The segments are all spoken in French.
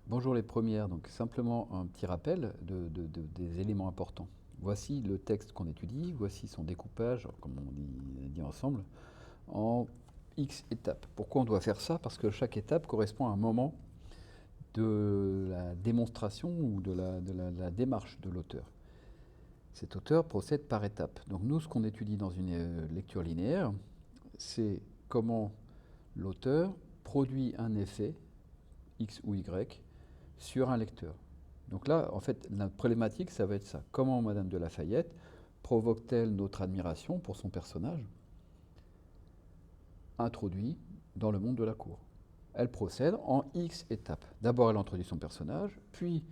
Bonjour les premières, donc simplement un petit rappel des éléments importants. Voici le texte qu'on étudie, voici son découpage, comme on dit ensemble, en X étapes. Pourquoi on doit faire ça? Parce que chaque étape correspond à un moment de la démonstration ou de la démarche de l'auteur. Cet auteur procède par étapes. Donc nous, ce qu'on étudie dans une lecture linéaire, c'est comment l'auteur produit un effet, X ou Y, sur un lecteur. Donc là, en fait, la problématique, ça va être ça. Comment Madame de Lafayette provoque-t-elle notre admiration pour son personnage introduit dans le monde de la cour? Elle procède en X étapes. D'abord, elle introduit son personnage, puis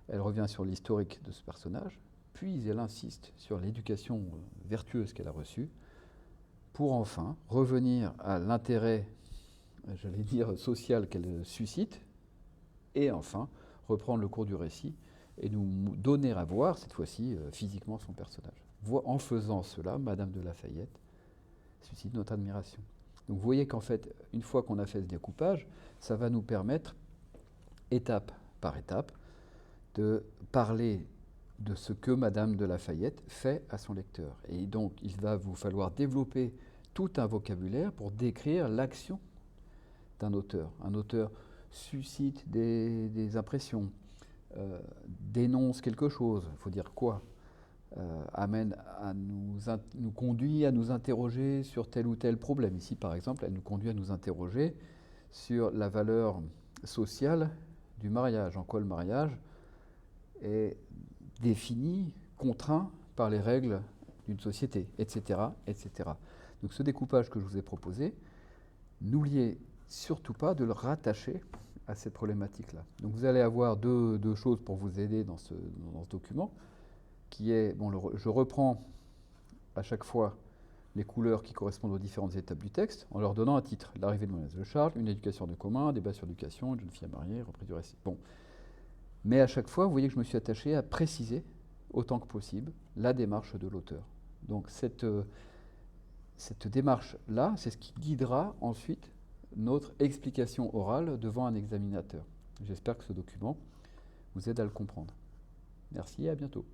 elle revient sur l'historique de ce personnage, puis elle insiste sur l'éducation vertueuse qu'elle a reçue, pour enfin revenir à l'intérêt, j'allais dire, social qu'elle suscite, et enfin reprendre le cours du récit et nous donner à voir, cette fois-ci, physiquement son personnage. En faisant cela, Madame de Lafayette suscite notre admiration. Donc vous voyez qu'en fait, une fois qu'on a fait ce découpage, ça va nous permettre, étape par étape, de parler de ce que Madame de Lafayette fait à son lecteur. Et donc, il va vous falloir développer tout un vocabulaire pour décrire l'action d'un auteur. Un auteur suscite des impressions, dénonce quelque chose, il faut dire quoi, amène à nous conduit à nous interroger sur tel ou tel problème. Ici, par exemple, elle nous conduit à nous interroger sur la valeur sociale du mariage, en quoi le mariage est défini, contraint par les règles d'une société, etc., etc. Donc ce découpage que je vous ai proposé, n'oubliez surtout pas de le rattacher à cette problématique-là. Donc vous allez avoir deux choses pour vous aider dans ce document, qui est, bon, je reprends à chaque fois les couleurs qui correspondent aux différentes étapes du texte, en leur donnant un titre. L'arrivée de Mademoiselle de Charles, une éducation de commun, débat sur l'éducation, une jeune fille à marier, reprise du récit. Bon. Mais à chaque fois, vous voyez que je me suis attaché à préciser, autant que possible, la démarche de l'auteur. Donc cette démarche-là, c'est ce qui guidera ensuite notre explication orale devant un examinateur. J'espère que ce document vous aide à le comprendre. Merci et à bientôt.